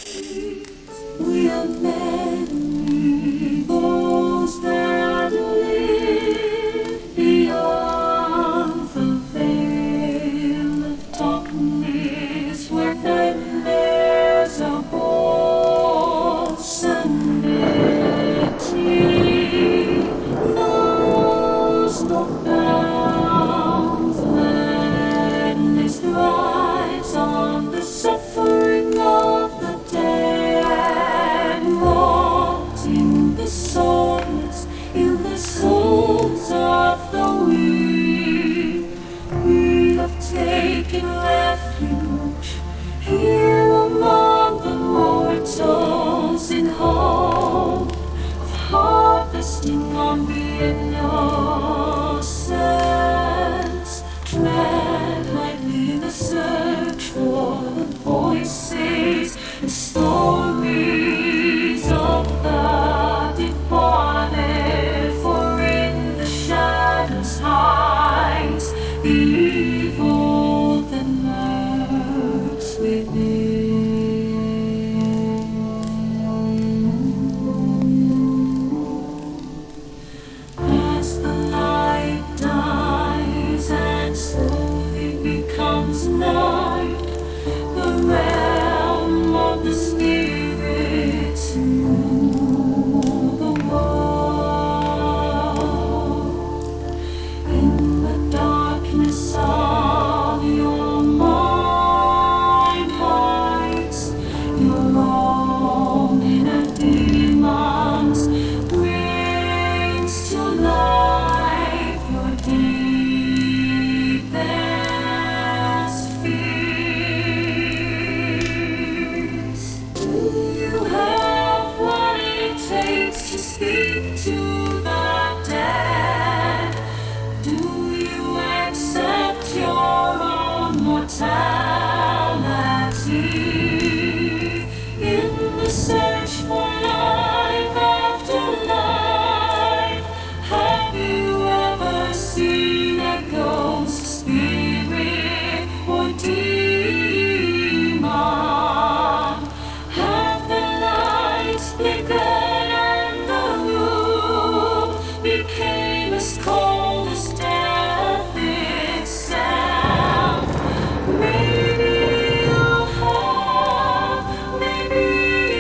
We are many, those that live beyond the veil of darkness, where nightmares are born, sanity knows no bounds, madness thrives on the suffering of the dead, wrought in the souls of the weak. We have taken refuge here among the mortals, in hope of harvesting on the innocence. Tread lightly the search for the voices and stories of the departed, for in the shadows hides the evil that lurks within. As the light dies and slowly becomes night, the realm of the spirits rule the world. In the darkness of your mind hides your own inner demons, brings to life your deepest fears. Do you have what it takes to speak to the dead? Do you accept your own mortality? In the search for life after life, have you ever seen a ghost, spirit, or demon? Have the lights flickered and the room became as cold as death itself? Maybe you have, maybe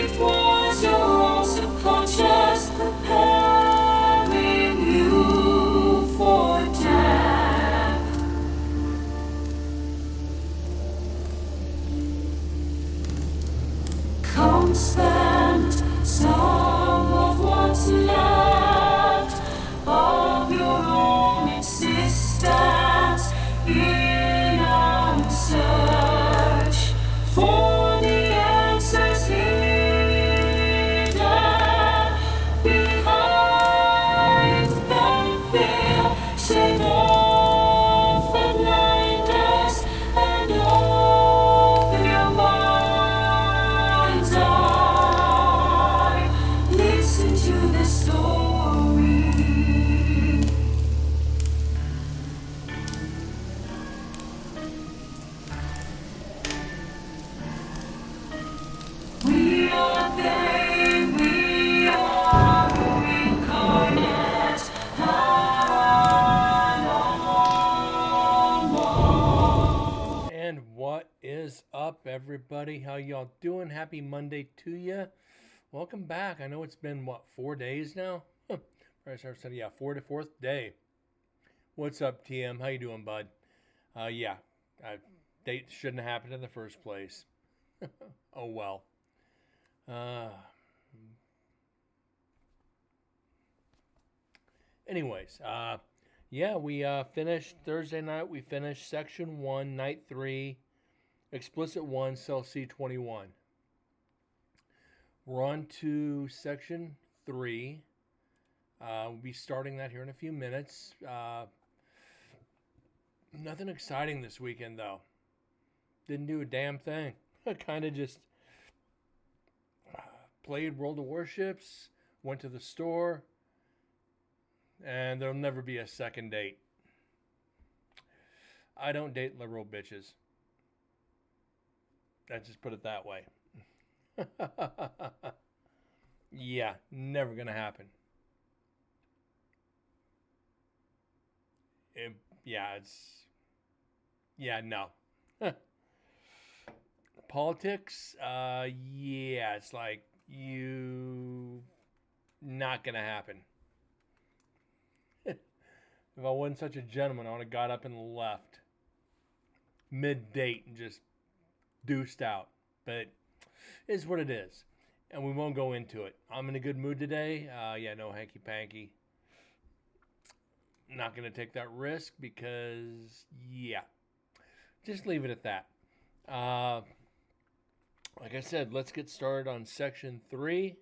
it was your own subconscious preparing you for death. Come spend some of what's left of your own existence in our search for the answers hidden behind the veil. Shake off the blinders and open your mind's eye. Listen to the story. We are they, we are incarnate, And what is up, everybody? How y'all doing? Happy Monday to you. Welcome back. I know it's been, 4 days now? Right, yeah, fourth day. What's up, TM? How you doing, bud? Yeah, date shouldn't have happened in the first place. Oh, well. Uh, anyways, yeah, we finished Thursday night. We finished Section 1, Night 3, Explicit 1, Cell C21. We're on to Section 3. We'll be starting that here in a few minutes. Nothing exciting this weekend, though. Didn't do a damn thing. Kind of just played World of Warships, went to the store, and there'll never be a second date. I don't date liberal bitches. Let's just put it that way. Yeah, never gonna happen. It, yeah, it's yeah, no. Politics, yeah, it's like you not gonna happen. If I wasn't such a gentleman, I would have got up and left mid date and just deuced out. But it's what it is, and we won't go into it. I'm in a good mood today. Yeah, no hanky panky. Not gonna take that risk because yeah, just leave it at that. Uh, like I said, let's get started on section three.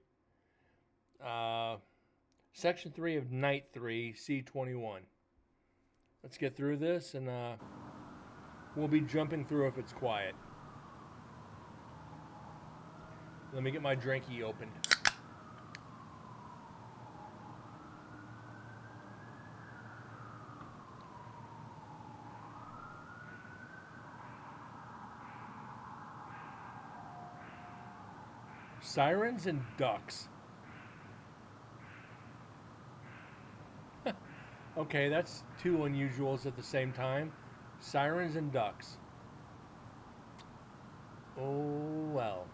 Uh, section three of night three, C21. Let's get through this, and we'll be jumping through if it's quiet. Let me get my drinky opened. Sirens and ducks. Okay, that's two unusuals at the same time. Sirens and ducks. Oh well.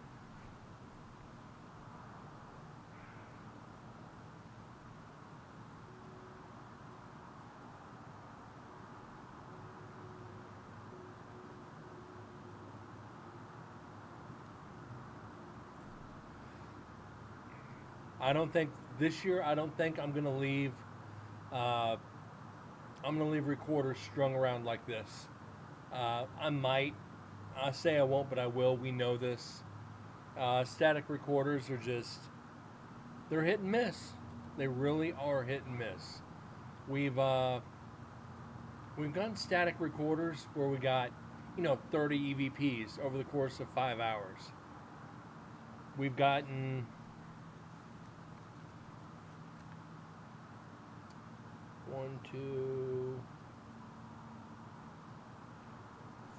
I don't think this year. I don't think I'm gonna leave. Uh, I'm gonna leave recorders strung around like this. I might. I say I won't, but I will. We know this. Static recorders are just. They're hit and miss. They really are hit and miss. We've uh, we've gotten static recorders where we got 30 EVPs over the course of 5 hours. We've gotten one, two,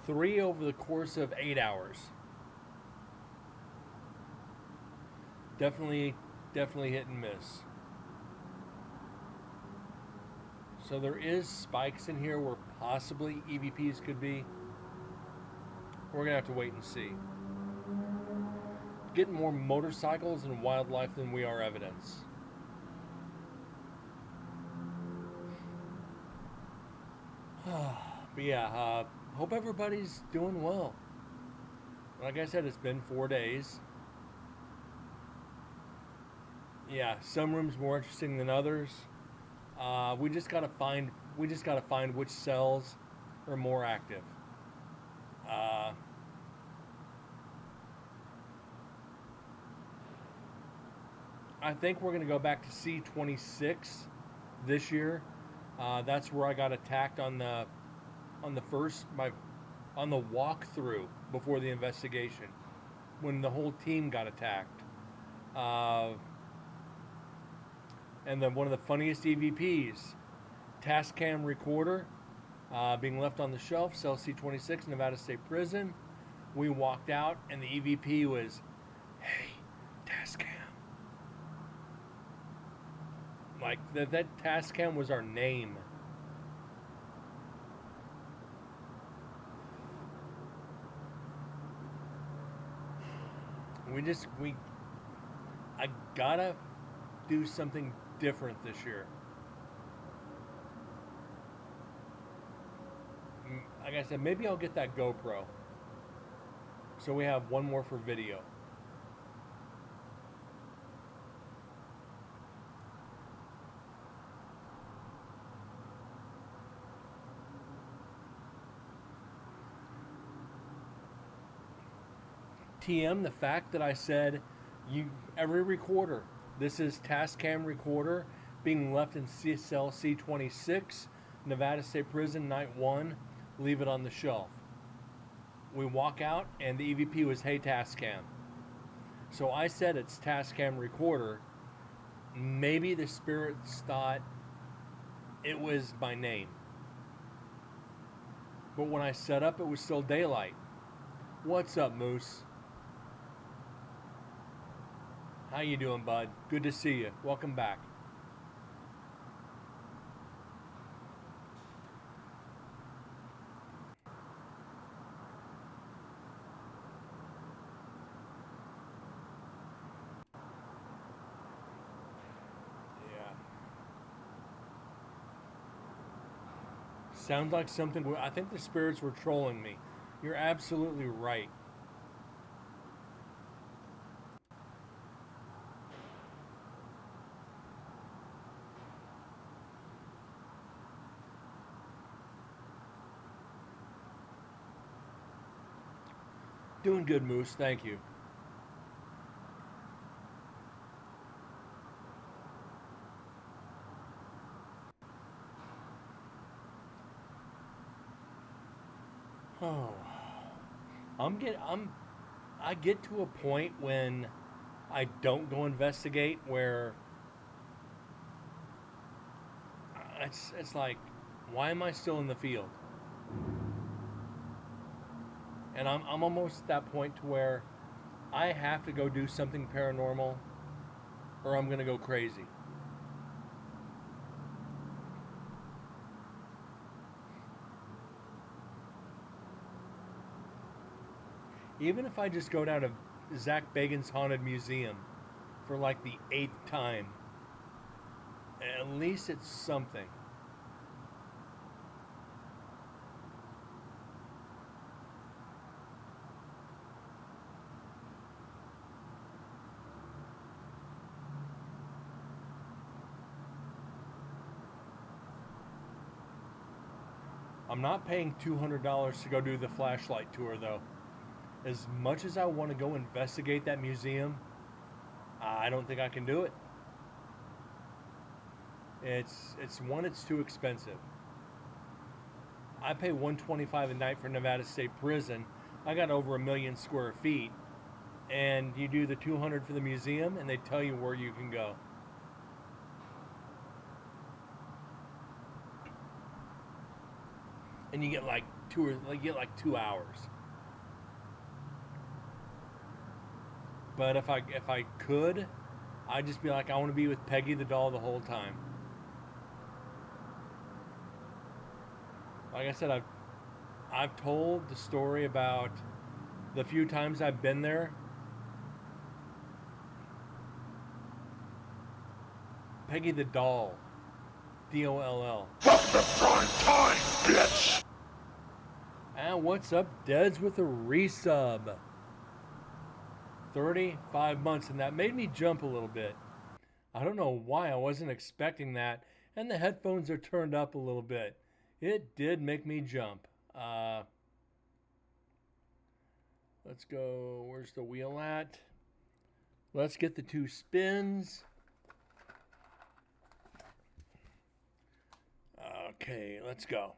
three over the course of 8 hours. Definitely hit and miss. So there is spikes in here where possibly EVPs could be. We're gonna have to wait and see. Getting more motorcycles and wildlife than we are evidence. But yeah, hope everybody's doing well. Like I said, it's been 4 days. Yeah, some rooms more interesting than others. We just gotta find which cells are more active. Uh, I think we're gonna go back to C26 this year. That's where I got attacked on the first on the walkthrough before the investigation when the whole team got attacked. Uh, and then one of the funniest EVPs, Tascam recorder, being left on the shelf, cell C26, Nevada State Prison. We walked out, and the EVP was, "Hey, Tascam." Like that Tascam was our name. I gotta do something different this year. Like I said, maybe I'll get that GoPro. So we have one more for video. TM, the fact that I said every recorder, this is Tascam recorder being left in cell C26, Nevada State Prison, night 1, leave it on the shelf. We walk out and the EVP was, "Hey Tascam." So I said it's Tascam recorder. Maybe the spirits thought it was my name. But when I set up, it was still daylight. What's up, Moose? How you doing, bud? Good to see you. Welcome back. Yeah. Sounds like something. I think the spirits were trolling me. You're absolutely right. Doing good, Moose. Thank you. Oh, I get to a point when I don't go investigate where it's like, why am I still in the field? And I'm almost at that point to where I have to go do something paranormal or I'm gonna go crazy. Even if I just go down to Zach Bagan's Haunted Museum for like the eighth time, at least it's something. I'm not paying $200 to go do the flashlight tour though. As much as I want to go investigate that museum, I don't think I can do it. It's too expensive. I pay 125 a night for Nevada State Prison. I got over 1,000,000 square feet, and you do the 200 for the museum, and they tell you where you can go. And you get like 2 hours. But if I could, I'd just be like, I want to be with Peggy the doll the whole time. Like I said, I've told the story about the few times I've been there. Peggy the doll, DOLL. Prime time, bitch! And what's up, Deads with a resub? 35 months, and that made me jump a little bit. I don't know why, I wasn't expecting that, and the headphones are turned up a little bit. It did make me jump. Let's go, where's the wheel at? Let's get the 2 spins. Okay, let's go.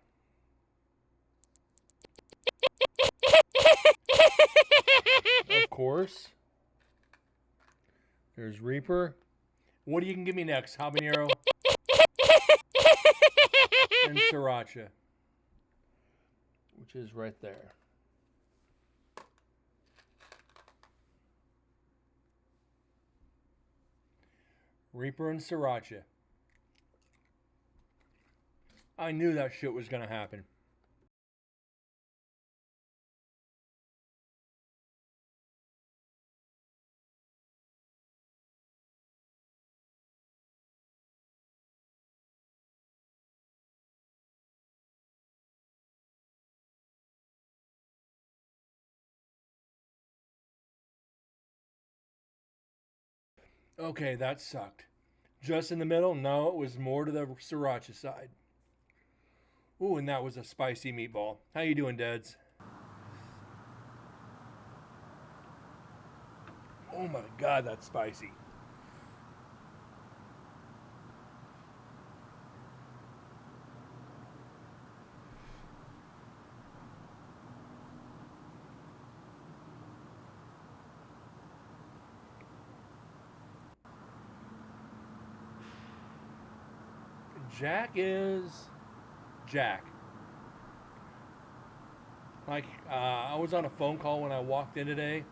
Of course. There's Reaper. What do you can give me next? Habanero and Sriracha, which is right there. Reaper and Sriracha. I knew that shit was gonna happen. Okay, that sucked. Just in the middle? No, it was more to the Sriracha side. Ooh, and that was a spicy meatball. How you doing, Dads? Oh my god, that's spicy. Jack is Jack. Like, I was on a phone call when I walked in today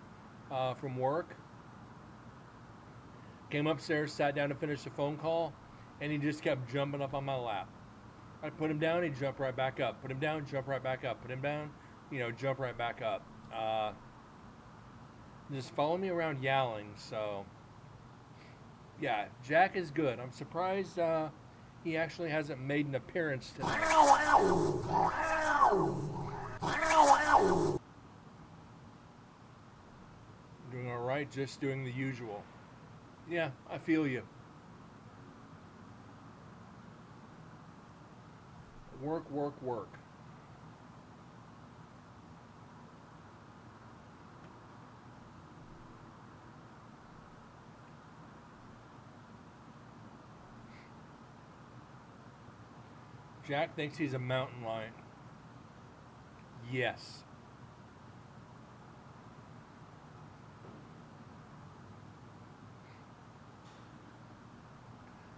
from work, Came upstairs, sat down to finish the phone call, and he just kept jumping up on my lap. I put him down, he'd jump right back up. Put him down, jump right back up. Put him down, jump right back up. Just follow me around yowling. So, yeah, Jack is good. I'm surprised he actually hasn't made an appearance tonight. Doing all right, just doing the usual. Yeah, I feel you. Work, work, work. Jack thinks he's a mountain lion. Yes.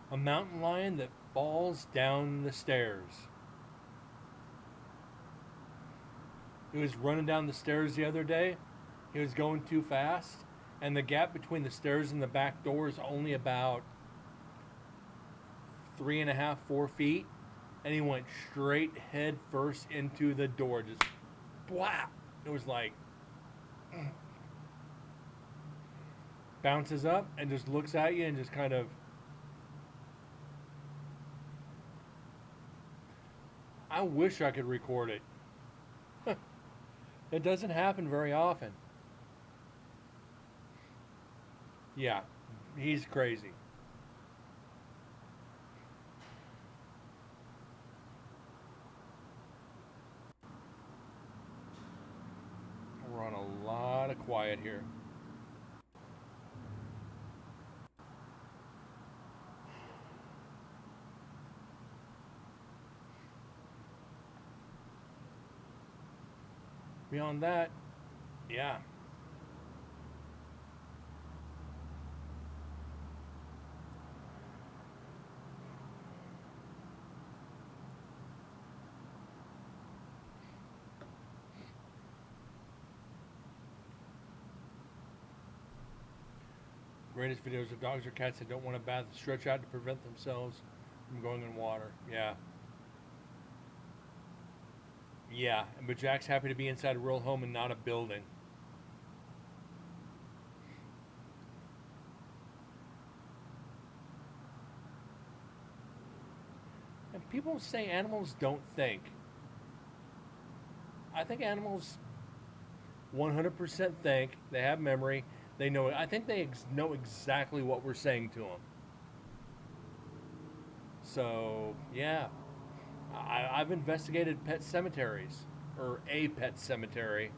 A mountain lion that falls down the stairs. He was running down the stairs the other day. He was going too fast, and the gap between the stairs and the back door is only about 3.5, 4 feet, and he went straight head first into the door. Just blah! It was like bounces up and just looks at you and just kind of. I wish I could record it. It doesn't happen very often. Yeah, he's crazy. We're on a lot of quiet here. Beyond that, yeah. Greatest videos of dogs or cats that don't want to bath and stretch out to prevent themselves from going in water. Yeah. Yeah, but Jack's happy to be inside a real home and not a building. And people say animals don't think. I think animals 100% think. They have memory. They know it. I think they know exactly what we're saying to them. So, yeah. I've investigated pet cemeteries, or a pet cemetery.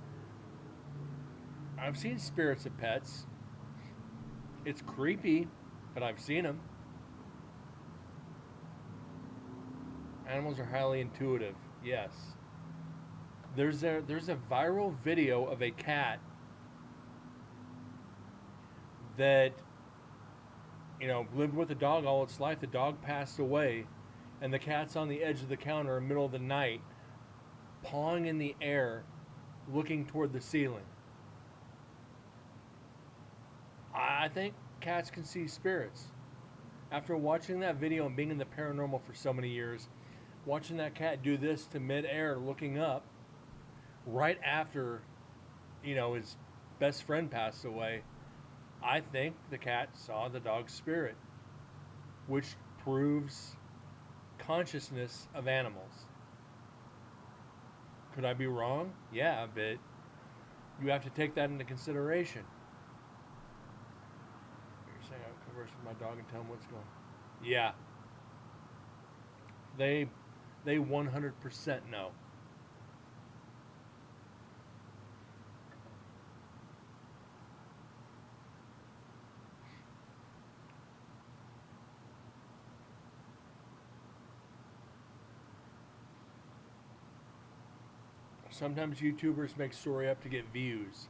I've seen spirits of pets. It's creepy, but I've seen them. Animals are highly intuitive. Yes. There's a viral video of a cat that lived with a dog all its life. The dog passed away, and the cat's on the edge of the counter in the middle of the night, pawing in the air, looking toward the ceiling. I think cats can see spirits. After watching that video and being in the paranormal for so many years, watching that cat do this to midair, looking up, right after, his best friend passed away, I think the cat saw the dog's spirit, which proves consciousness of animals. Could I be wrong? Yeah, but you have to take that into consideration. You're saying I converse with my dog and tell him what's going on. Yeah. They 100% know. Sometimes YouTubers make story up to get views.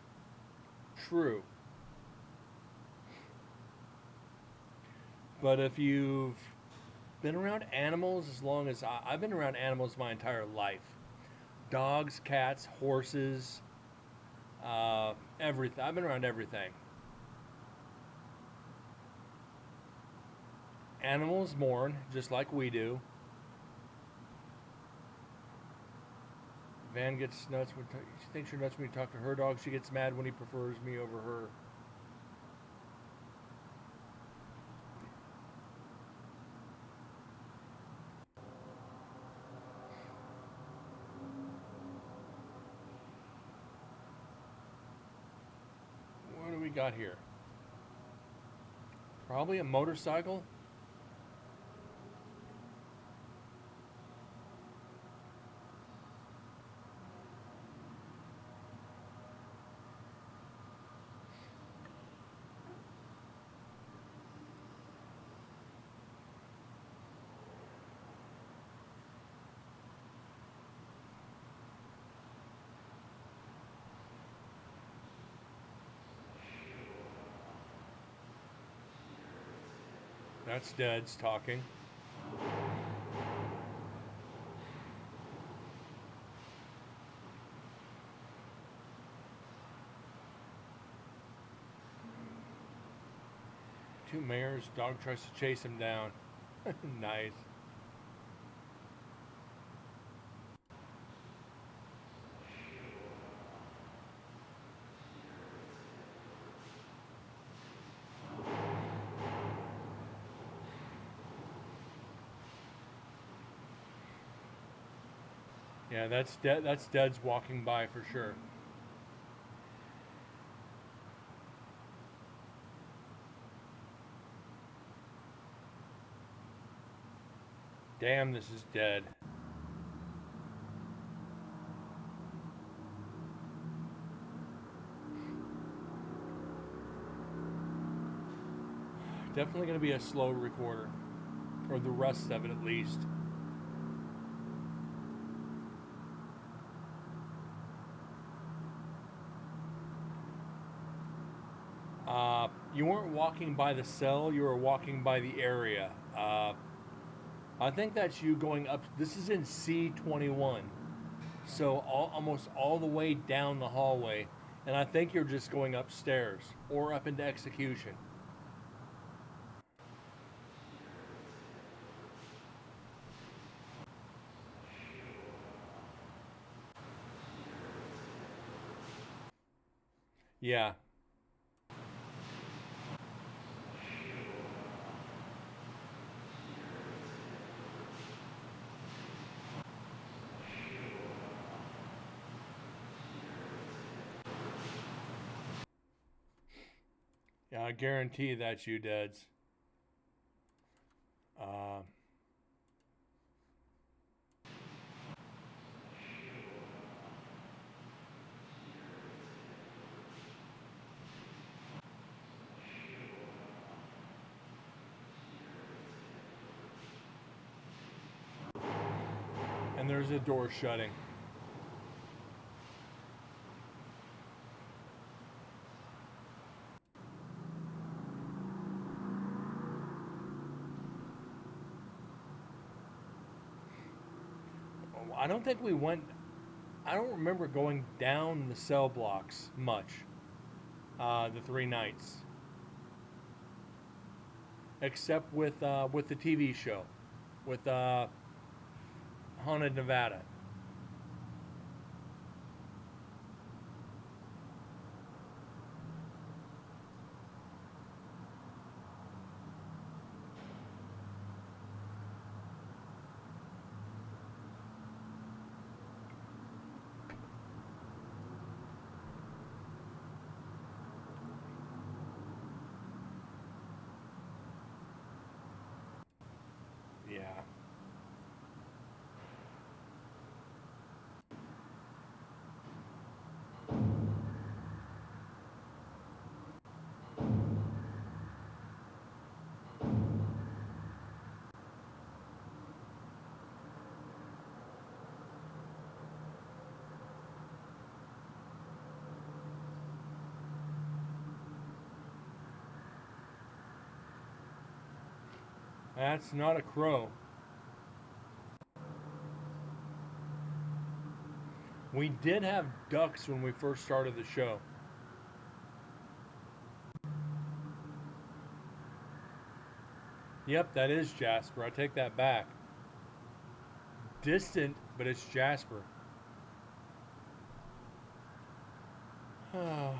True. But if you've been around animals as long as I've been around animals my entire life. Dogs, cats, horses, everything. I've been around everything. animals mourn just like we do. Van gets nuts when she thinks you're nuts when you talk to her dog. She gets mad when he prefers me over her. What do we got here? Probably a motorcycle. That's Dad's talking. Two mares. Dog tries to chase him down. Nice. Yeah, that's Dad's walking by for sure. Damn, this is dead. Definitely going to be a slow recorder. Or the rest of it at least. You weren't walking by the cell, you were walking by the area. I think that's you going up. This is in C21. So almost all the way down the hallway. And I think you're just going upstairs or up into execution. Yeah. Yeah, I guarantee that's you, Dads. Uh, and there's a door shutting. I don't think we went. I don't remember going down the cell blocks much. The three nights, except with the TV show, with Haunted Nevada. Yeah. That's not a crow. We did have ducks when we first started the show. Yep, that is Jasper. I take that back. Distant, but it's Jasper. I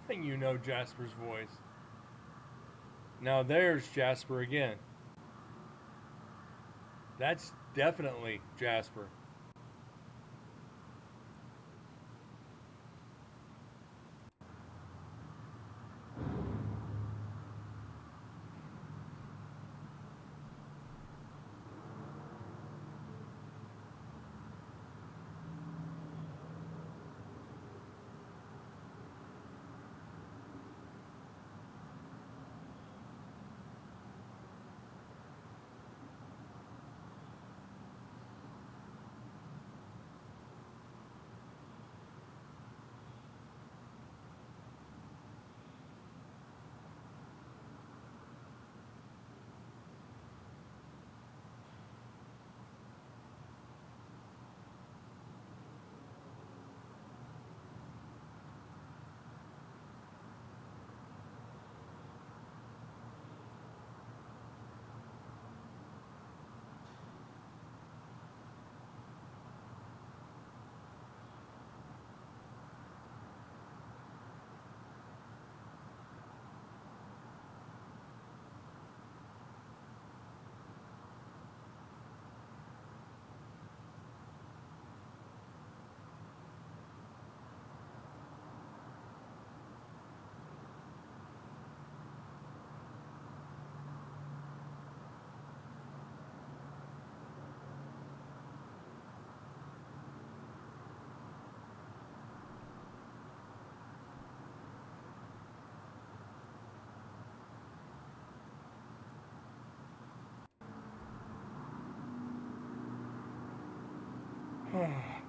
think you know Jasper's voice. Now there's Jasper again. That's definitely Jasper.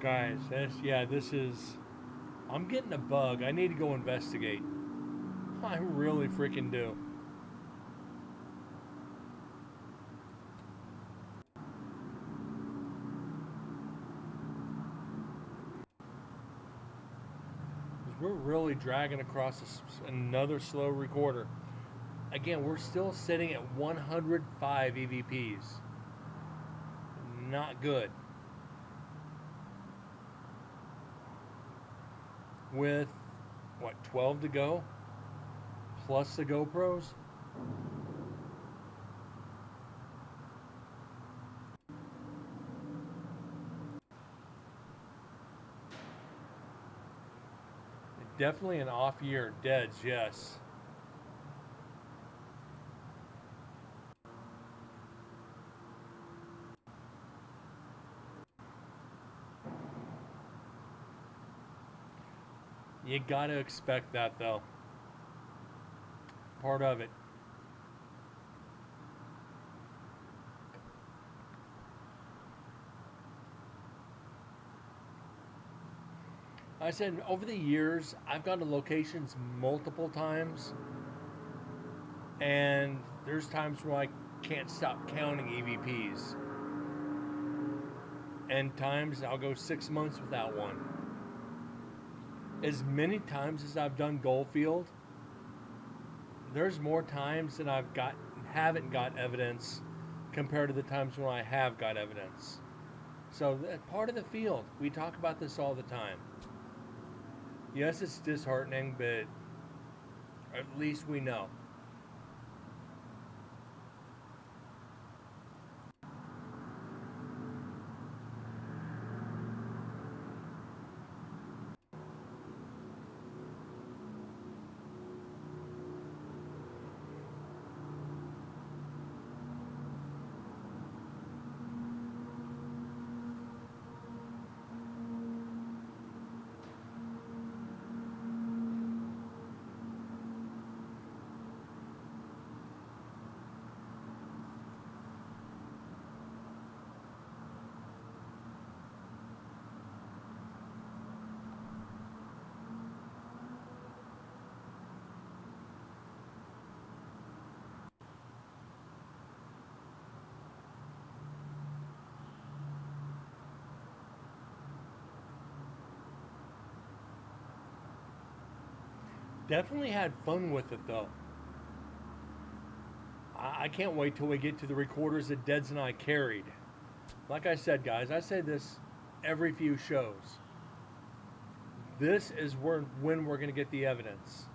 Guys, this is. I'm getting a bug. I need to go investigate. I really freaking do. We're really dragging across another slow recorder. Again, we're still sitting at 105 EVPs. Not good. With, what, 12 to go? Plus the GoPros? Definitely an off year. Deads, yes. You gotta expect that, though. Part of it. I said over the years, I've gone to locations multiple times, and there's times where I can't stop counting EVPs. And times I'll go 6 months without one. As many times as I've done Goldfield, there's more times than haven't got evidence compared to the times when I have got evidence. So that part of the field, we talk about this all the time. Yes, it's disheartening, but at least we know. Definitely had fun with it though. I can't wait till we get to the recorders that Deds and I carried. Like I said, guys, I say this every few shows. This is when we're going to get the evidence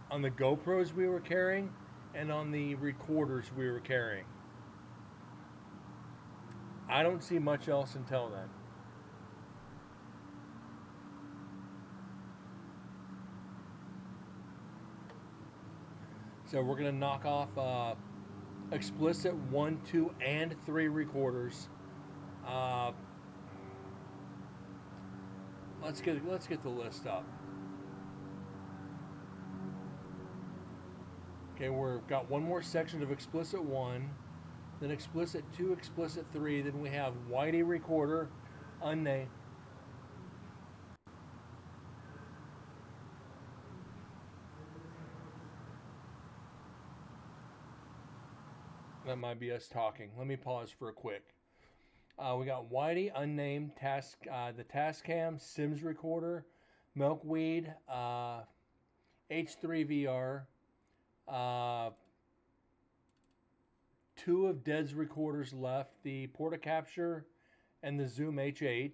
on the GoPros we were carrying and on the recorders we were carrying. I don't see much else until then. So we're going to knock off explicit 1, 2, and 3 recorders. Let's get the list up. Okay, we've got one more section of explicit 1, then explicit 2, explicit 3, then we have Whitey recorder, unnamed. That might be us talking. Let me pause for a quick. We got Whitey, unnamed, the Tascam, Sims recorder, Milkweed, H3VR, 2 of Dead's recorders left, the Portacapture and the Zoom H8,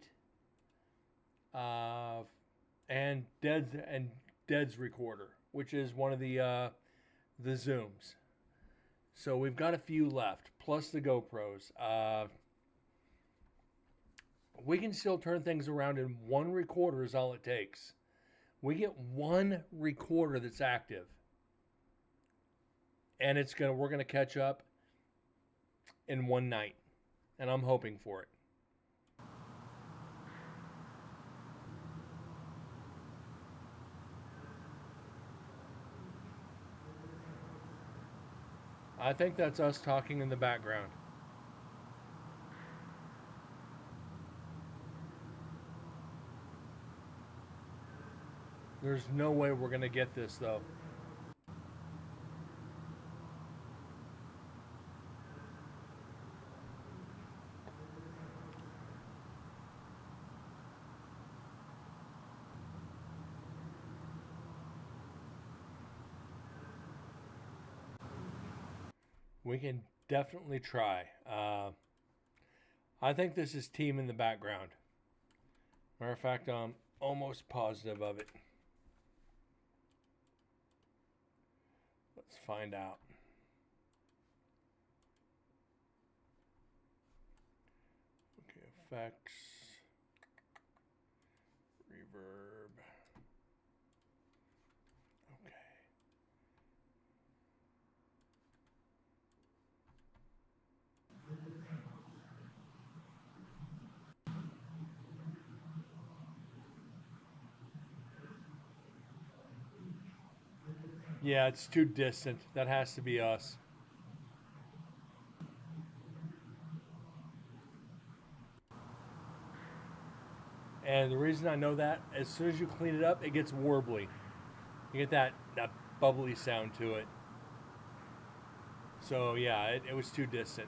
and Dead's recorder, which is one of the Zooms. So we've got a few left, plus the GoPros. We can still turn things around, and one recorder is all it takes. We get one recorder that's active, and we're gonna catch up in one night, and I'm hoping for it. I think that's us talking in the background. There's no way we're going to get this, though. We can definitely try. I think this is team in the background. Matter of fact, I'm almost positive of it. Let's find out. Okay, effects, reverb. Okay. Yeah, it's too distant. That has to be us. And the reason I know that, as soon as you clean it up, it gets warbly. You get that bubbly sound to it. So yeah, it was too distant.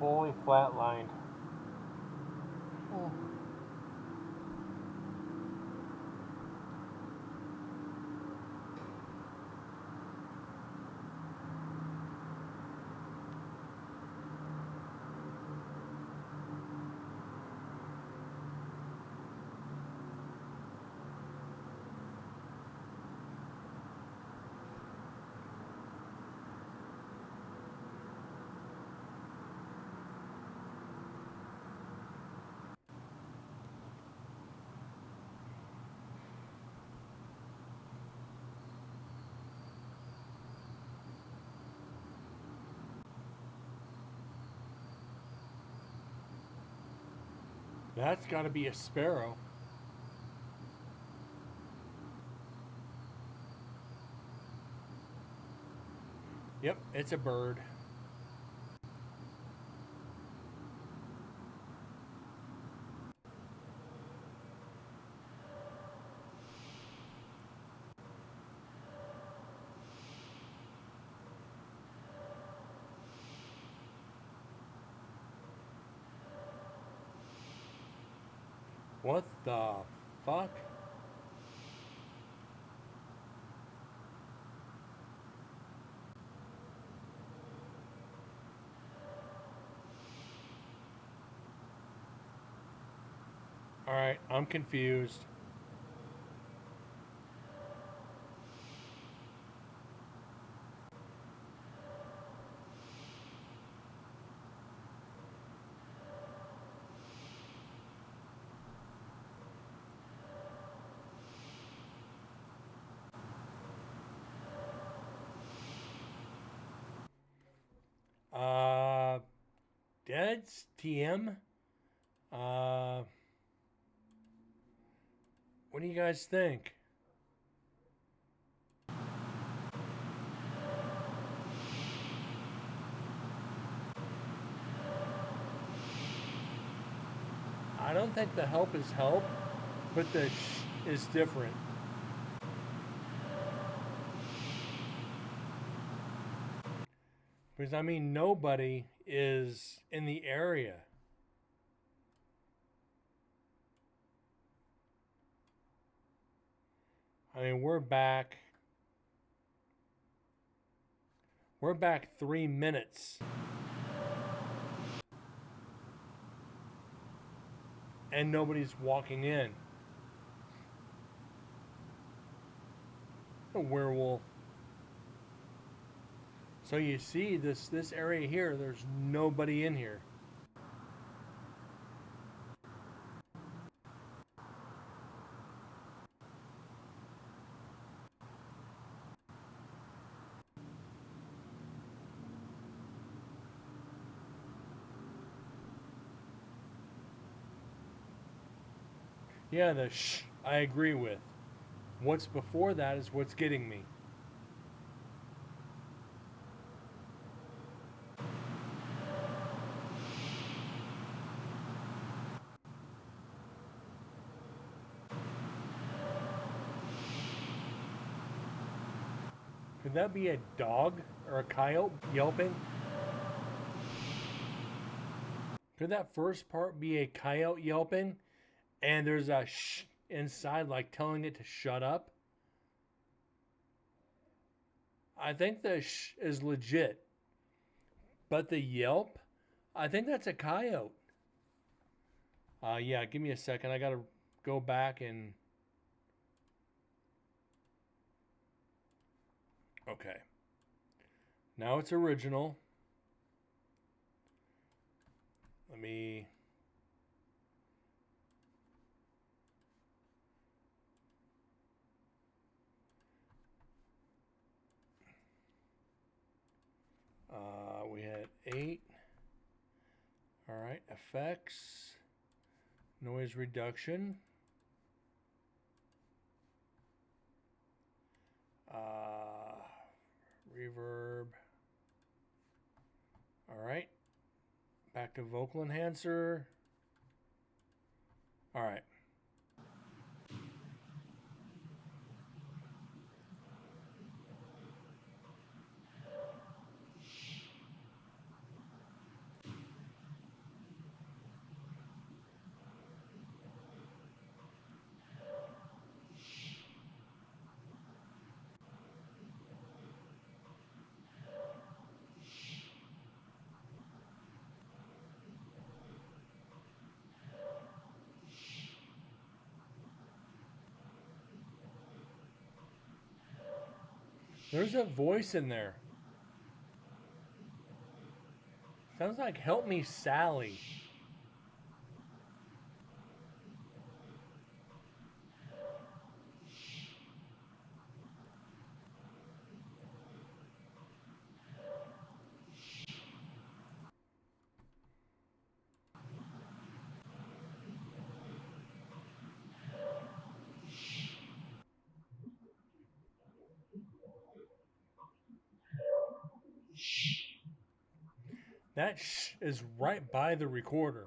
fully flatlined. Oh. That's got to be a sparrow. Yep, it's a bird. What the fuck? Alright, I'm confused. Dead's TM? What do you guys think? I don't think the help is help, but the is different. Because, I mean, nobody is in the area. I mean, we're back. We're back 3 minutes. And nobody's walking in. A werewolf. So you see this area here, there's nobody in here. Yeah, the I agree with. What's before that is what's getting me. Could that be a dog or a coyote yelping? Could that first part be a coyote yelping and there's a inside like telling it to shut up? I think the is legit. But the yelp, I think that's a coyote. Yeah, give me a second. I gotta go back and... Okay. Now it's original. Let me... we had 8. All right, effects, noise reduction. Reverb. All right, back to vocal enhancer. All right. There's a voice in there. Sounds like "Help Me, Sally." That "shh" is right by the recorder.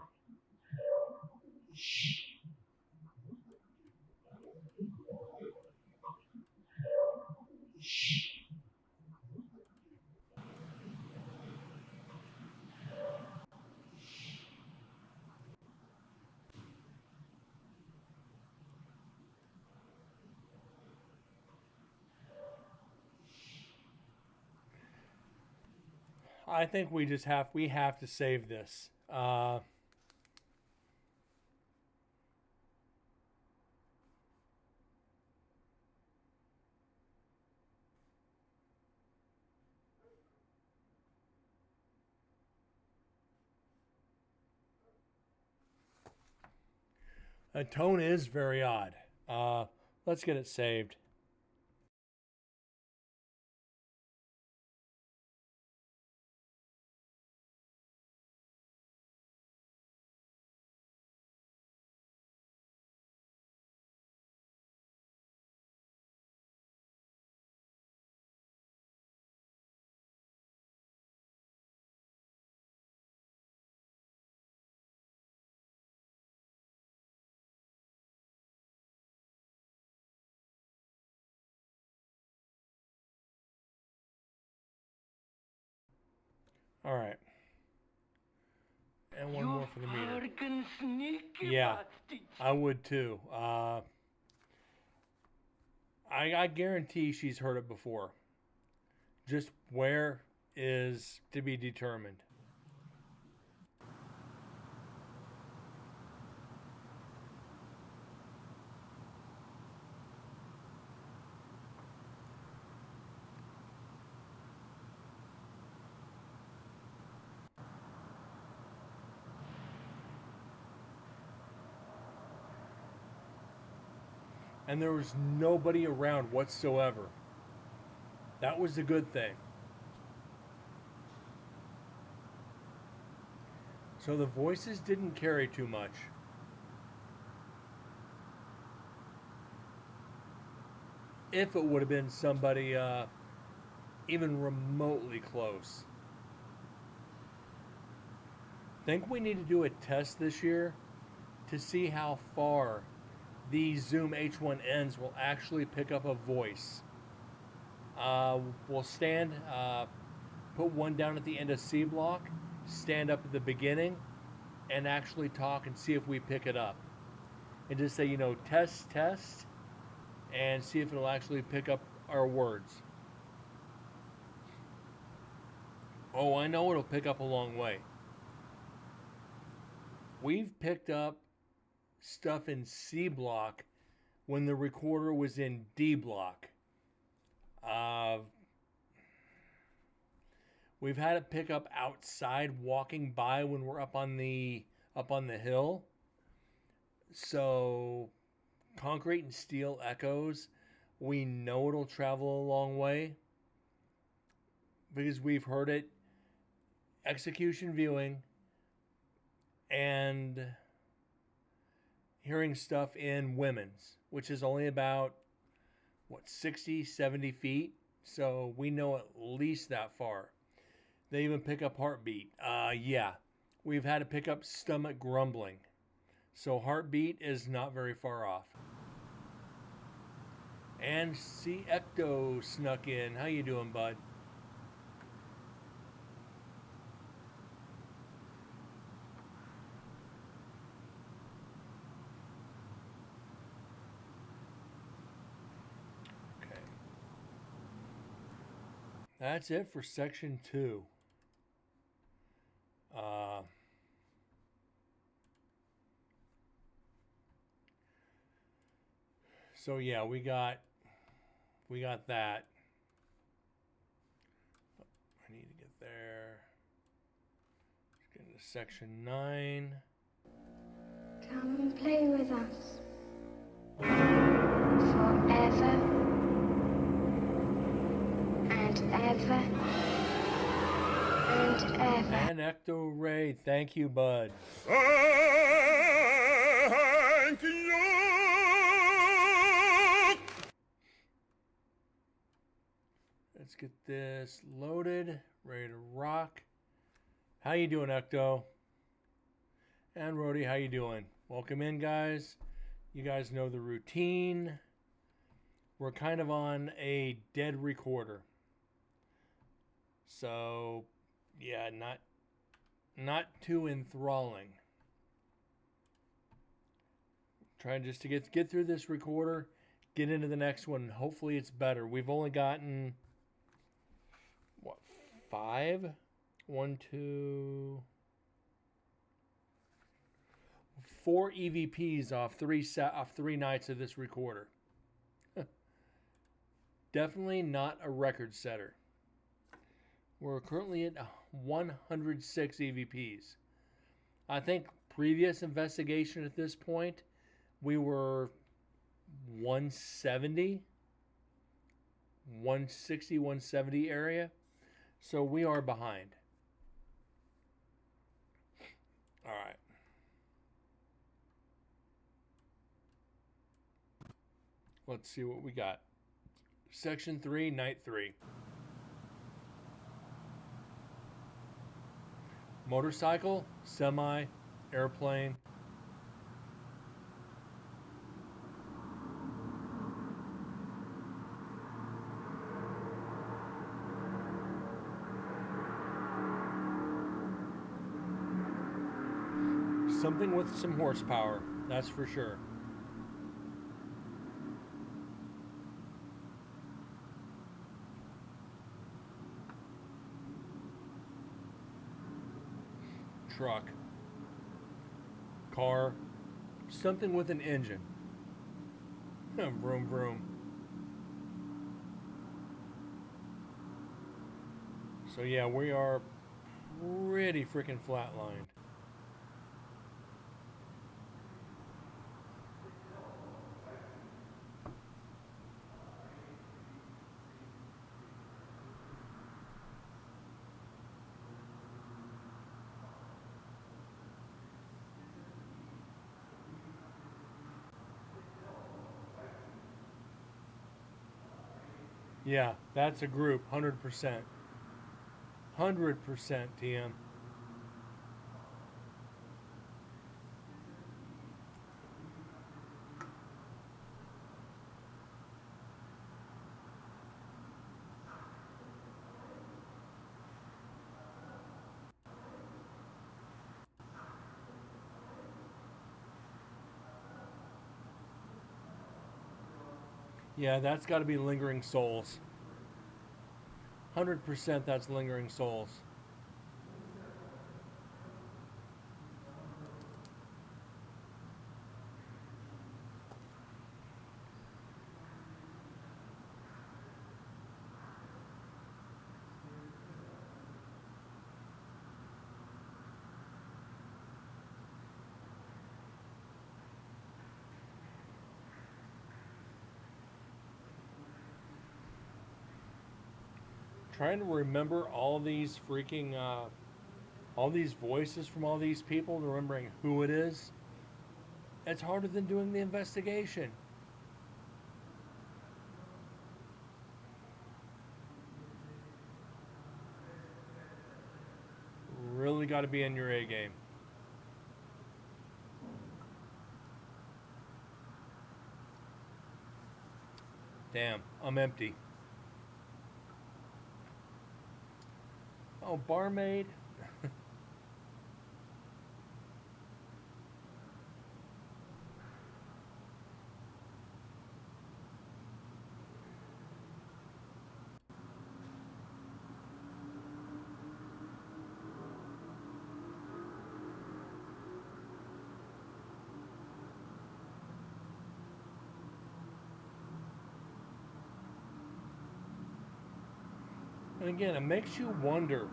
I think we have to save this. The tone is very odd. Let's get it saved. All right. And one more for the meter. Yeah, I would too. I guarantee she's heard it before. Just where is to be determined. And there was nobody around whatsoever. That was the good thing. So the voices didn't carry too much. If it would have been somebody even remotely close. Think we need to do a test this year to see how far these Zoom H1Ns will actually pick up a voice. We'll stand, put one down at the end of C block, stand up at the beginning, and actually talk and see if we pick it up. And just say, test, test, and see if it'll actually pick up our words. Oh, I know it'll pick up a long way. We've picked up stuff in C block when the recorder was in D block. We've had it pick up outside walking by when we're up on the hill. So concrete and steel echoes, we know it'll travel a long way because we've heard it execution viewing and hearing stuff in women's, which is only about 60, 70 feet. So we know at least that far. They even pick up heartbeat. Yeah, we've had to pick up stomach grumbling. So heartbeat is not very far off. And see Ecto snuck in. How you doing, bud? Okay. That's it for section 2. So yeah, we got that. to section 9. Come and play with us. Forever and ever and ever. And Ecto Ray, thank you, bud. Thank you. Let's get this loaded, ready to rock. How you doing, Ecto? And Rody, how you doing? Welcome in, guys. You guys know the routine. We're kind of on a dead recorder. So, yeah, not too enthralling. Trying just to get through this recorder, get into the next one. Hopefully it's better. We've only gotten, what, 5? 1, 2, 4 EVPs off 3 nights of this recorder. Definitely not a record setter. We're currently at 106 EVPs. I think previous investigation at this point, we were 170, 160, 170 area. So we are behind. All right. Let's see what we got. Section 3, Night 3. Motorcycle, semi, airplane. Something with some horsepower, that's for sure. Truck, car, something with an engine. Vroom vroom. So yeah, we are pretty freaking flatlined. Yeah, that's a group, 100%. 100% TM. Yeah, that's got to be Lingering Souls. 100% that's Lingering Souls. Trying to remember all these freaking, all these voices from all these people, remembering who it is. It's harder than doing the investigation. Really got to be in your A game. Damn, I'm empty. Oh, barmaid. And again, it makes you wonder,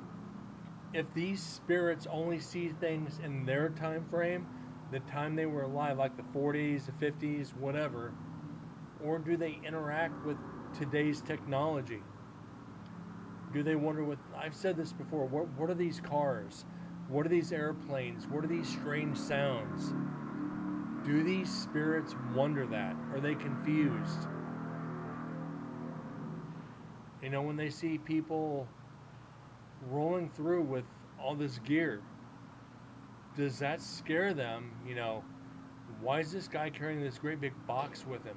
if these spirits only see things in their time frame, the time they were alive, like the 40s, the 50s, whatever, or do they interact with today's technology? Do they wonder what I've said this before? What are these cars? What are these airplanes? What are these strange sounds? Do these spirits wonder that? Are they confused? You know, when they see people rolling through with all this gear, does that scare them? You know, why is this guy carrying this great big box with him?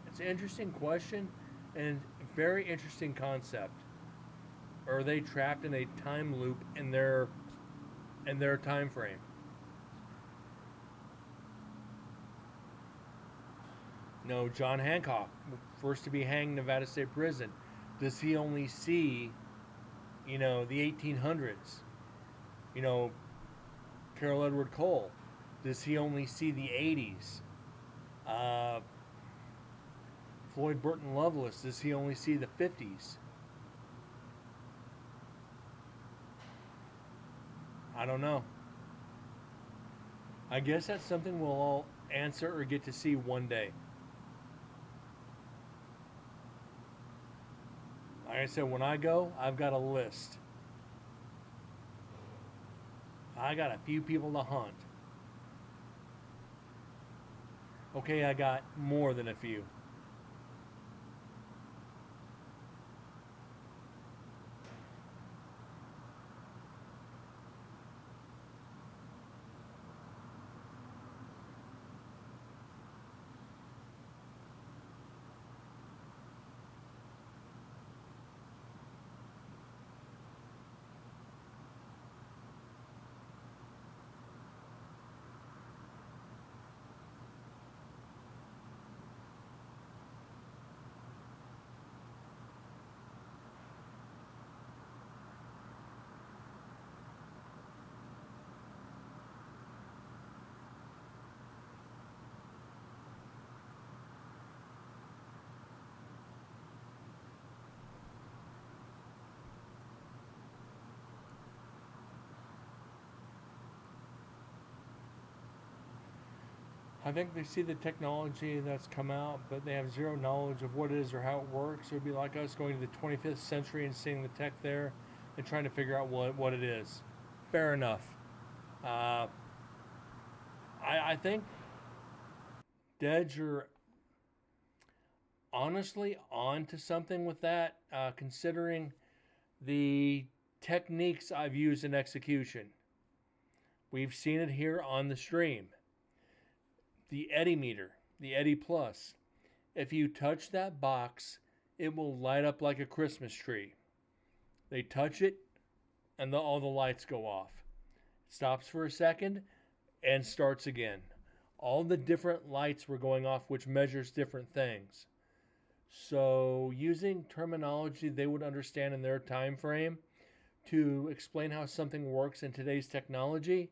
It's an interesting question and a very interesting concept. Or are they trapped in a time loop in their time frame? No, John Hancock, first to be hanged in Nevada State Prison. Does he only see, you know, the 1800s? You know, Carol Edward Cole, does he only see the 80s? Floyd Burton Loveless, does he only see the 50s? I don't know. I guess that's something we'll all answer or get to see one day. Like I said, when I go, I've got a list. I got a few people to hunt. Okay, I got more than a few. I think they see the technology that's come out, but they have zero knowledge of what it is or how it works. It would be like us going to the 25th century and seeing the tech there and trying to figure out what it is. Fair enough. Uh, I think Dead, you're honestly on to something with that, considering the techniques I've used in execution. We've seen it here on the stream. The Eddy meter, the Eddy Plus. If you touch that box, it will light up like a Christmas tree. They touch it, and all the lights go off. It stops for a second and starts again. All the different lights were going off, which measures different things. So using terminology they would understand in their time frame to explain how something works in today's technology,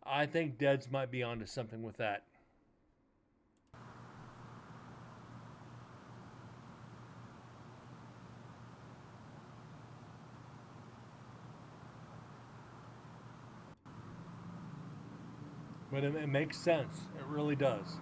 I think Deads might be onto something with that. But it makes sense. It really does.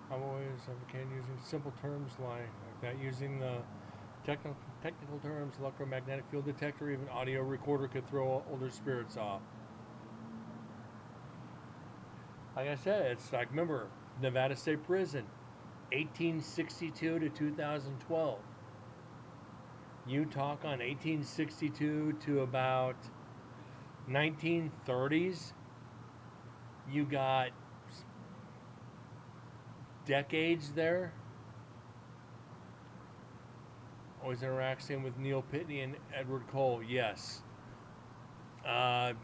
I've always advocated using simple terms like that, using the technical terms, electromagnetic field detector, even audio recorder could throw older spirits off. Like I said, it's like, remember, Nevada State Prison, 1862 to 2012. You talk on 1862 to about 1930s, you got decades there. Always interacting with Neil Pitney and Edward Cole. Yes.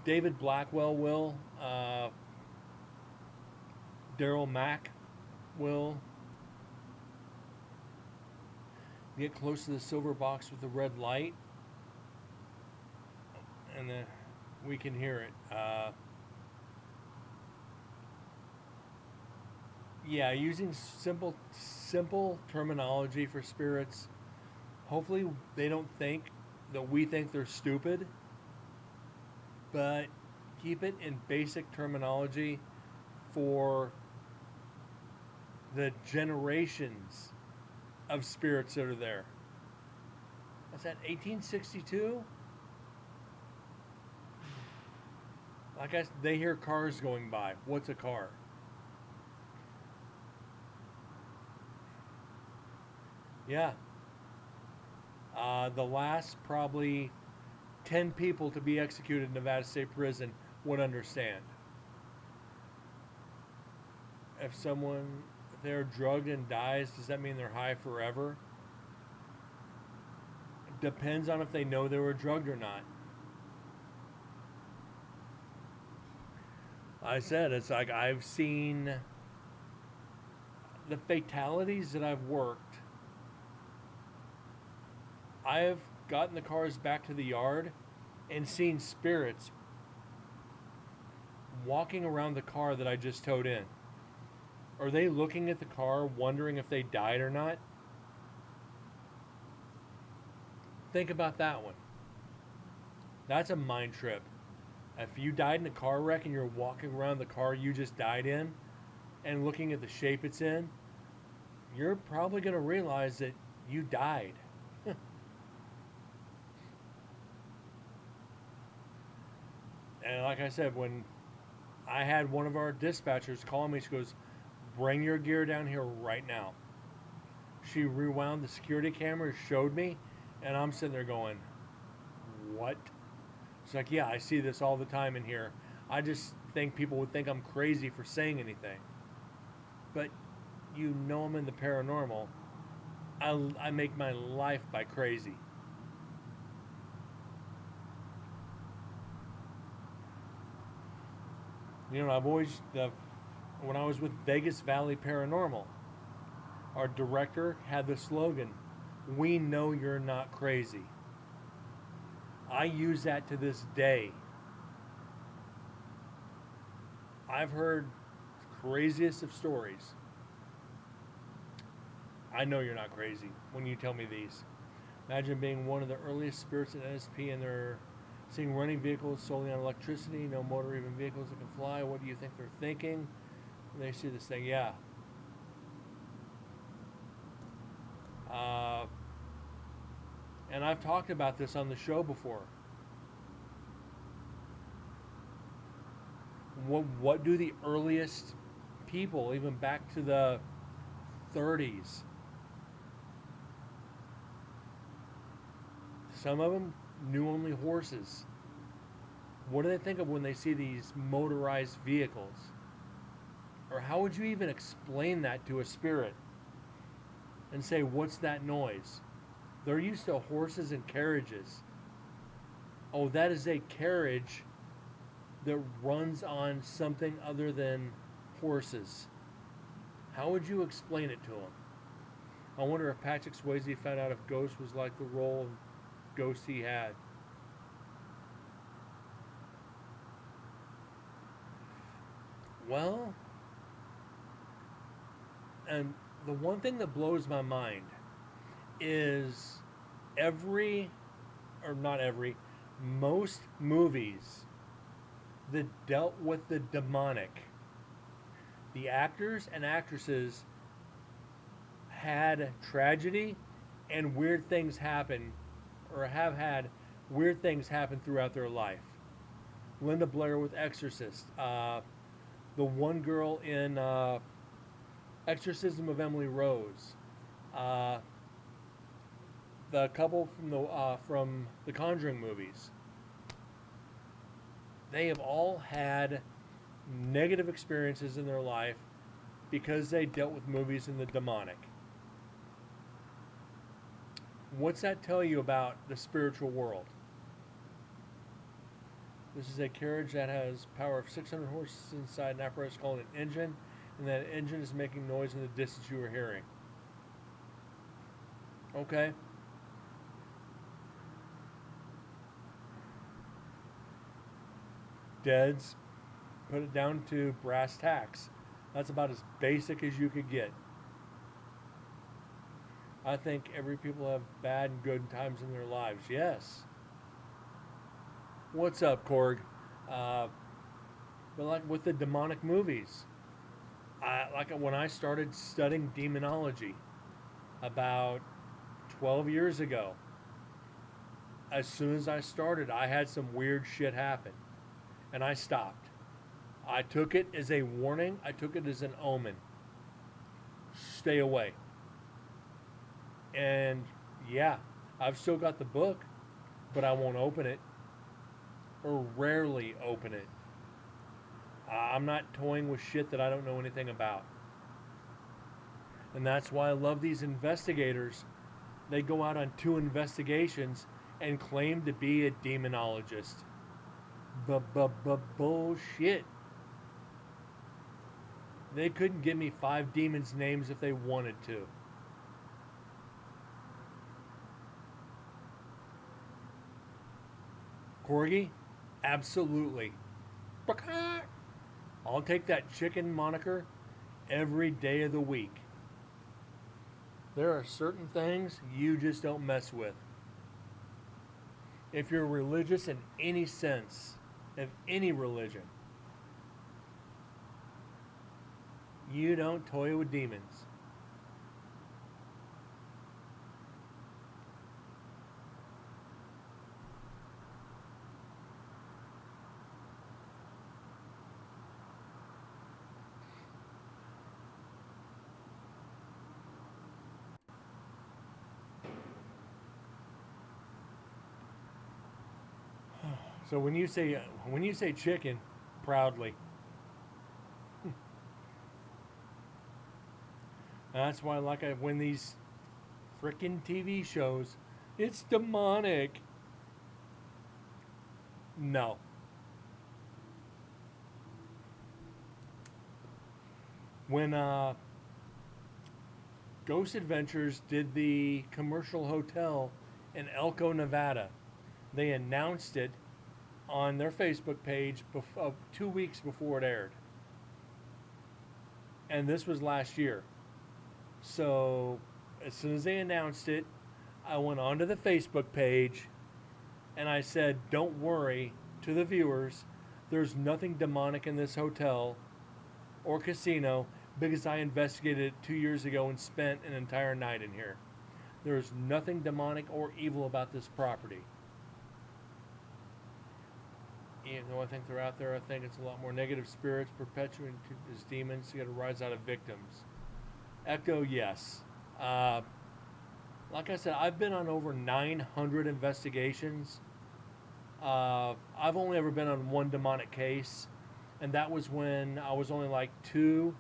David Blackwell will. Daryl Mack will. Get close to the silver box with the red light. And then we can hear it. Yeah, using simple terminology for spirits. Hopefully they don't think that we think they're stupid, but keep it in basic terminology for the generations of spirits that are there. What's that, 1862? Like they hear cars going by. What's a car? Yeah. The last probably 10 people to be executed in Nevada State Prison would understand. If they're drugged and dies, does that mean they're high forever? Depends on if they know they were drugged or not. I said, it's like I've seen the fatalities that I've worked. I have gotten the cars back to the yard and seen spirits walking around the car that I just towed in. Are they looking at the car, wondering if they died or not? Think about that one. That's a mind trip. If you died in a car wreck and you're walking around the car you just died in and looking at the shape it's in, you're probably going to realize that you died. And like I said, when I had one of our dispatchers call me, she goes, "Bring your gear down here right now." She rewound the security cameras, showed me, and I'm sitting there going, "What?" She's like, "Yeah, I see this all the time in here. I just think people would think I'm crazy for saying anything." But you know I'm in the paranormal. I make my life by crazy. You know, when I was with Vegas Valley Paranormal, our director had the slogan, "We know you're not crazy." I use that to this day. I've heard the craziest of stories. I know you're not crazy when you tell me these. Imagine being one of the earliest spirits in NSP and they're seeing running vehicles solely on electricity, no motor, even vehicles that can fly. What do you think they're thinking when they see this thing? Yeah. And I've talked about this on the show before. What do the earliest people, even back to the 30s, some of them knew only horses. What do they think of when they see these motorized vehicles? Or how would you even explain that to a spirit and say, "What's that noise?" They're used to horses and carriages. Oh, that is a carriage that runs on something other than horses. How would you explain it to them? I wonder if Patrick Swayze found out if Ghost was like the role of Ghost he had. Well, and the one thing that blows my mind is most movies that dealt with the demonic, the actors and actresses had tragedy and weird things happen, or have had weird things happen throughout their life. Linda Blair with Exorcist, the one girl in Exorcism of Emily Rose, the couple from the Conjuring movies. they have all had negative experiences in their life because they dealt with movies in the demonic. What's that tell you about the spiritual world? This is a carriage that has power of 600 horses inside an apparatus called an engine, and that engine is making noise in the distance you are hearing. Okay? Deads, put it down to brass tacks. That's about as basic as you could get. I think every people have bad and good times in their lives. Yes. What's up, Korg? But like with the demonic movies, like when I started studying demonology about 12 years ago, as soon as I started, I had some weird shit happen, and I stopped. I took it as a warning. I took it as an omen. Stay away. And yeah, I've still got the book, but I won't open it, or rarely open it. I'm not toying with shit that I don't know anything about. And that's why I love these investigators. They go out on 2 investigations and claim to be a demonologist. Bullshit. They couldn't give me 5 demons' names if they wanted to. Corgi? Absolutely. I'll take that chicken moniker every day of the week. There are certain things you just don't mess with. If you're religious in any sense, of any religion, you don't toy with demons. So when you say chicken, proudly. And that's why like I win these frickin' TV shows. It's demonic. No. When Ghost Adventures did the commercial hotel in Elko, Nevada, they announced it on their Facebook page 2 weeks before it aired. And this was last year. So as soon as they announced it, I went onto the Facebook page and I said, don't worry, to the viewers, there's nothing demonic in this hotel or casino because I investigated it 2 years ago and spent an entire night in here. There's nothing demonic or evil about this property. Even though I think they're out there, I think it's a lot more negative spirits perpetuating as demons to get a rise out of victims. Echo, yes. Like I said, I've been on over 900 investigations. I've only ever been on one demonic case, and that was when I was only like 2,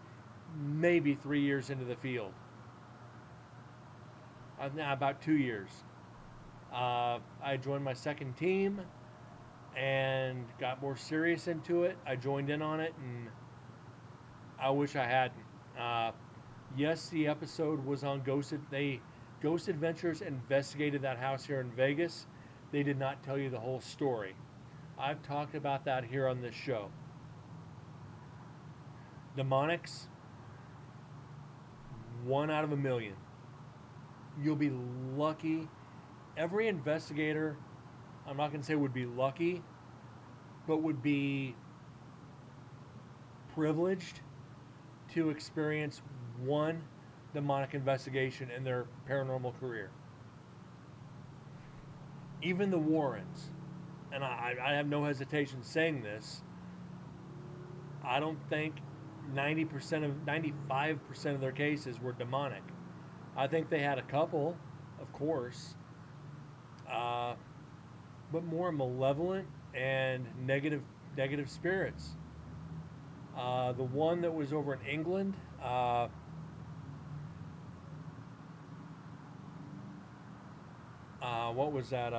maybe 3 years into the field. About 2 years. I joined my second team and got more serious into it. I joined in on it, and I wish I hadn't. Yes, the episode was on Ghost Adventures investigated that house here in Vegas. They did not tell you the whole story. I've talked about that here on this show. Demonics, 1 out of a million. You'll be lucky. Every investigator, I'm not going to say would be lucky, but would be privileged to experience one demonic investigation in their paranormal career. Even the Warrens, and I have no hesitation saying this, I don't think 95% of their cases were demonic. I think they had a couple, of course, but more malevolent and negative negative spirits. The one that was over in England, what was that?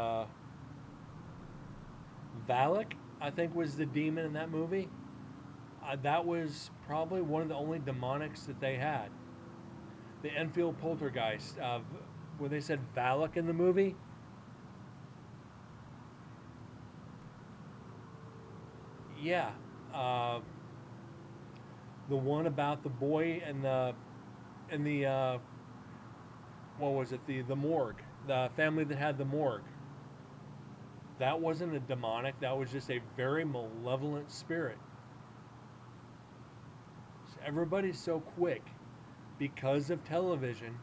Valak, I think, was the demon in that movie. That was probably one of the only demonics that they had. The Enfield Poltergeist. When they said Valak in the movie, yeah, the one about the boy and the what was it? The morgue, the family that had the morgue. That wasn't a demonic. That was just a very malevolent spirit. So everybody's so quick because of television.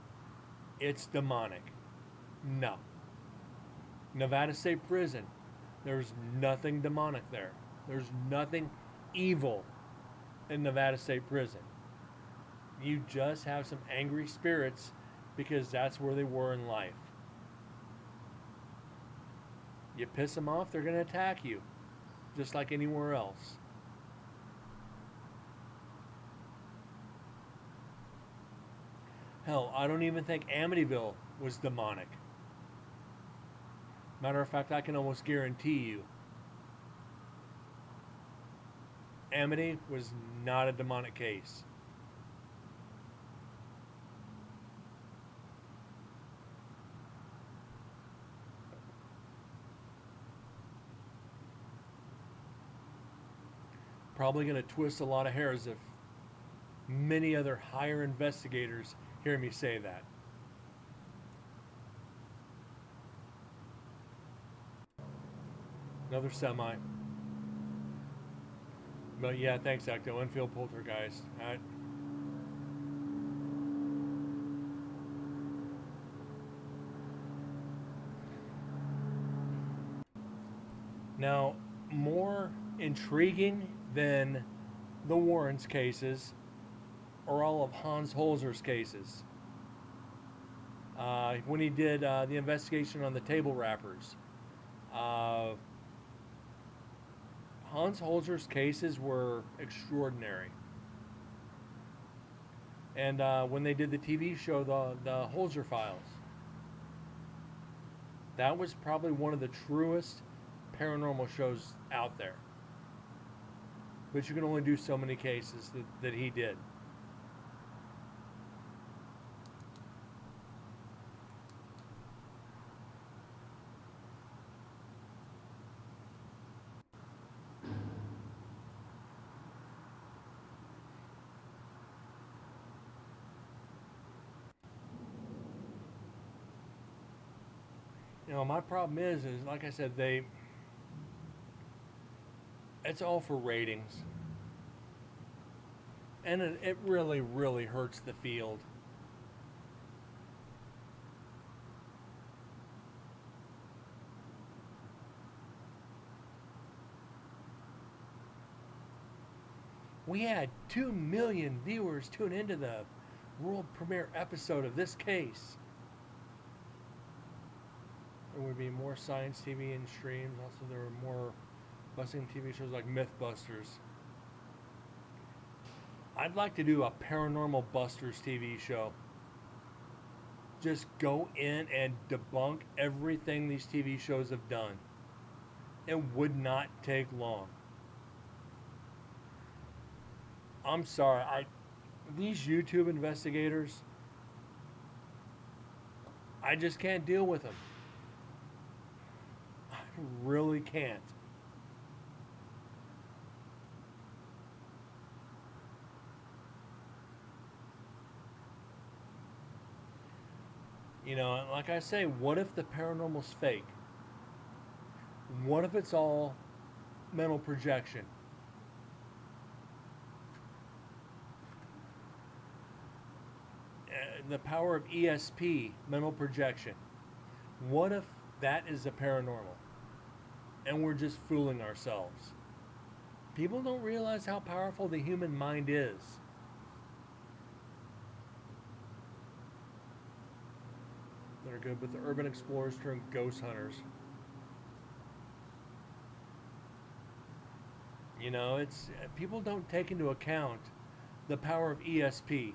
It's demonic. No. Nevada State Prison. There's nothing demonic there. There's nothing evil in Nevada State Prison. You just have some angry spirits because that's where they were in life. You piss them off, they're going to attack you, just like anywhere else. Hell, I don't even think Amityville was demonic. Matter of fact, I can almost guarantee you Amity was not a demonic case. Probably going to twist a lot of hairs if many other higher investigators hear me say that. Another semi. But yeah, thanks, Ecto. Enfield Poltergeist. Now, more intriguing than the Warrens cases are all of Hans Holzer's cases. When he did the investigation on the table wrappers, Hans Holzer's cases were extraordinary. And when they did the TV show, the Holzer Files, that was probably one of the truest paranormal shows out there. But you can only do so many cases that he did. You know, my problem is like I said, it's all for ratings. And it really, really hurts the field. We had 2 million viewers tune into the world premiere episode of this case. There would be more science TV and streams. Also, there were more busting TV shows like Mythbusters. I'd like to do a Paranormal Busters TV show. Just go in and debunk everything these TV shows have done. It would not take long. I'm sorry, these YouTube investigators, I just can't deal with them. I really can't. You know, like I say, what if the paranormal's fake? What if it's all mental projection? The power of ESP, mental projection. What if that is the paranormal? And we're just fooling ourselves. People don't realize how powerful the human mind is. They're good with the urban explorers turned ghost hunters. You know, it's people don't take into account the power of ESP.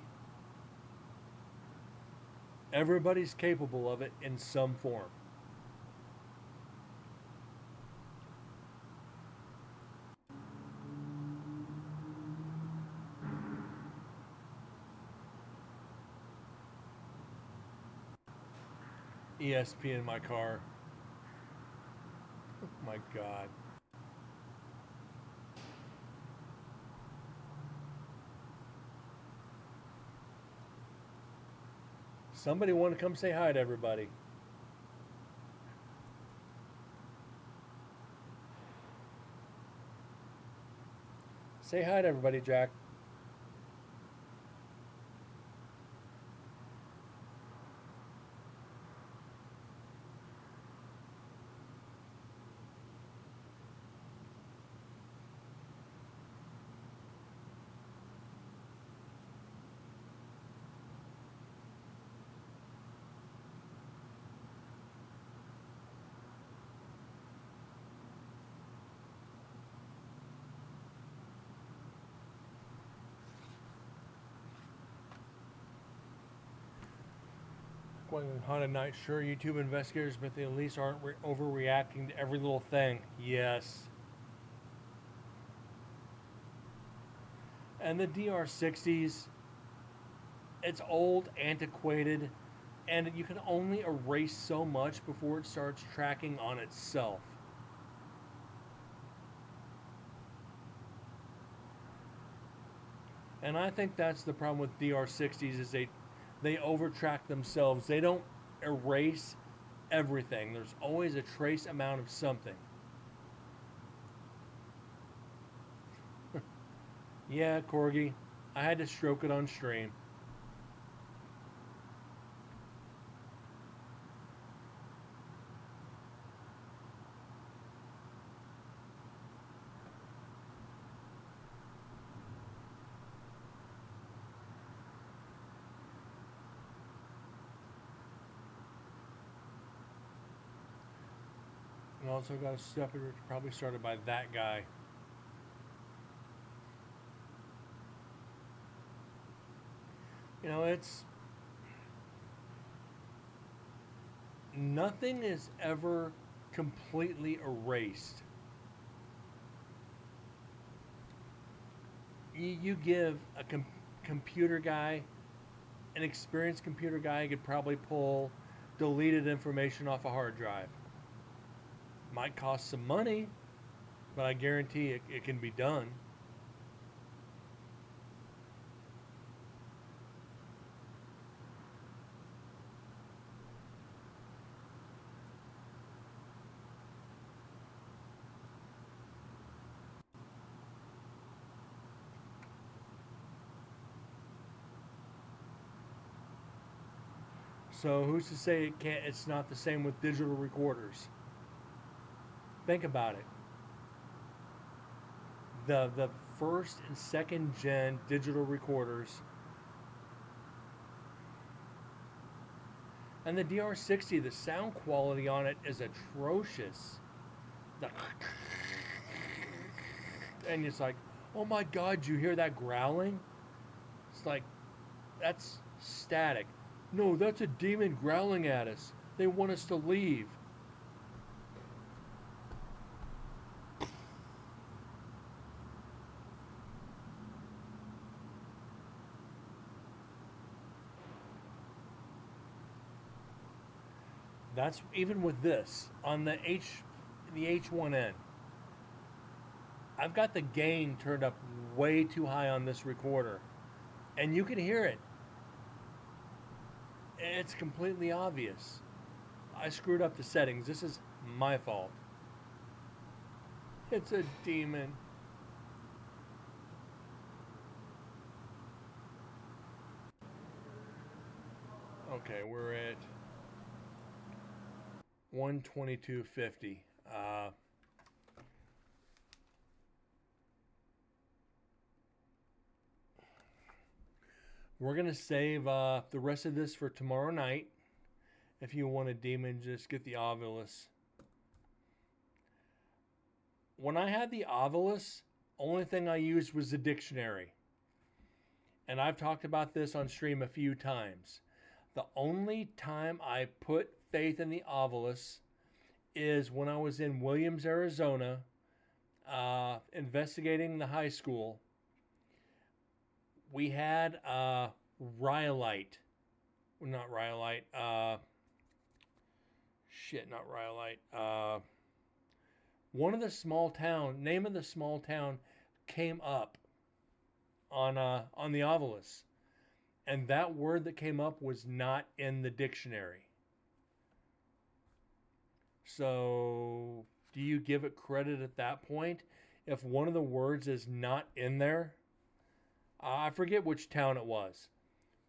Everybody's capable of it in some form. ESP in my car. Oh my God. Somebody want to come say hi to everybody. Say hi to everybody, Jack. Going on Haunted Night, sure, YouTube investigators, but they at least aren't overreacting to every little thing. Yes. And the DR60s, it's old, antiquated, and you can only erase so much before it starts tracking on itself. And I think that's the problem with DR60s is they overtrack themselves. They don't erase everything. There's always a trace amount of something. Yeah, Corgi, I had to stroke it on stream. And also got a step probably started by that guy. You know, it's nothing is ever completely erased. You give a computer guy, an experienced computer guy, could probably pull deleted information off a hard drive. Might cost some money, but I guarantee it can be done. So who's to say it can't? It's not the same with digital recorders. Think about it. The first and second gen digital recorders and the DR60, the sound quality on it is atrocious. The and it's like, oh my God, you hear that growling? It's like, that's static. No, that's a demon growling at us. They want us to leave. That's even with this on the H1N. I've got the gain turned up way too high on this recorder, and you can hear it. It's completely obvious. I screwed up the settings. This is my fault. It's a demon. Okay, we're at 122.50. We're going to save the rest of this for tomorrow night. If you want a demon, just get the Ovilus. When I had the Ovilus, Only thing I used was the dictionary. And I've talked about this on stream a few times. The only time I put faith in the Ovilus is when I was in Williams, Arizona, investigating the high school. We had rhyolite. Not rhyolite. Not rhyolite. One of the name of the small town came up on the Ovilus. And that word that came up was not in the dictionary. So, do you give it credit at that point if one of the words is not in there? I forget which town it was,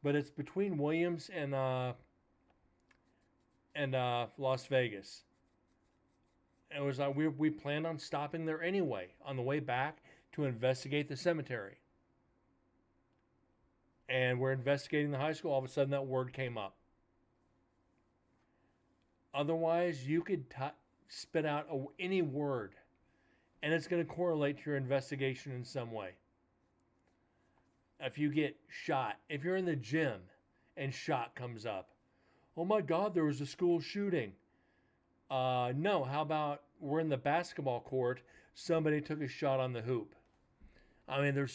but it's between Williams and Las Vegas. It was like we planned on stopping there anyway on the way back to investigate the cemetery. And we're investigating the high school. All of a sudden, that word came up. Otherwise, you could spit out any word, and it's going to correlate to your investigation in some way. If you get shot, if you're in the gym and shot comes up, oh my God, there was a school shooting. No, how about we're in the basketball court, somebody took a shot on the hoop. I mean, the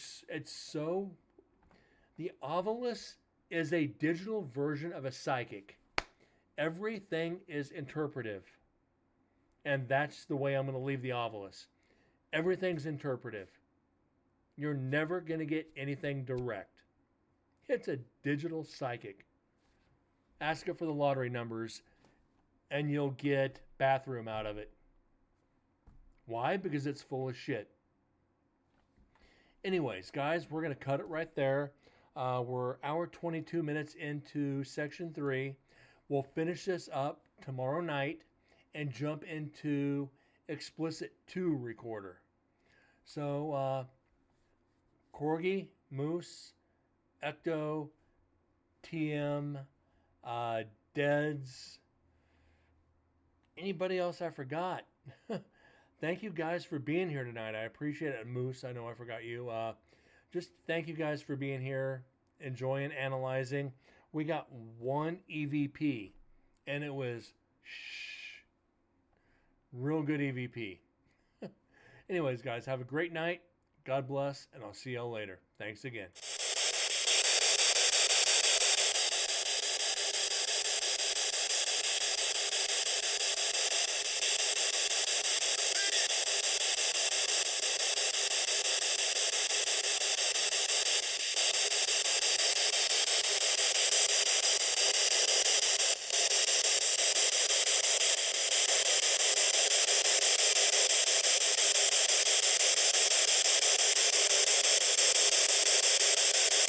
Ovilus is a digital version of a psychic. Everything is interpretive. And that's the way I'm going to leave the Ovilus. Everything's interpretive. You're never going to get anything direct. It's a digital psychic. Ask it for the lottery numbers, and you'll get bathroom out of it. Why? Because it's full of shit. Anyways, guys, we're going to cut it right there. We're hour 22 minutes into section 3. We'll finish this up tomorrow night and jump into Explicit 2 recorder. So, Corgi, Moose, Ecto, TM, Deads, anybody else I forgot? Thank you guys for being here tonight. I appreciate it. Moose, I know I forgot you. Just thank you guys for being here, enjoying, analyzing. We got one EVP, and it was real good EVP. Anyways, guys, have a great night. God bless, and I'll see y'all later. Thanks again.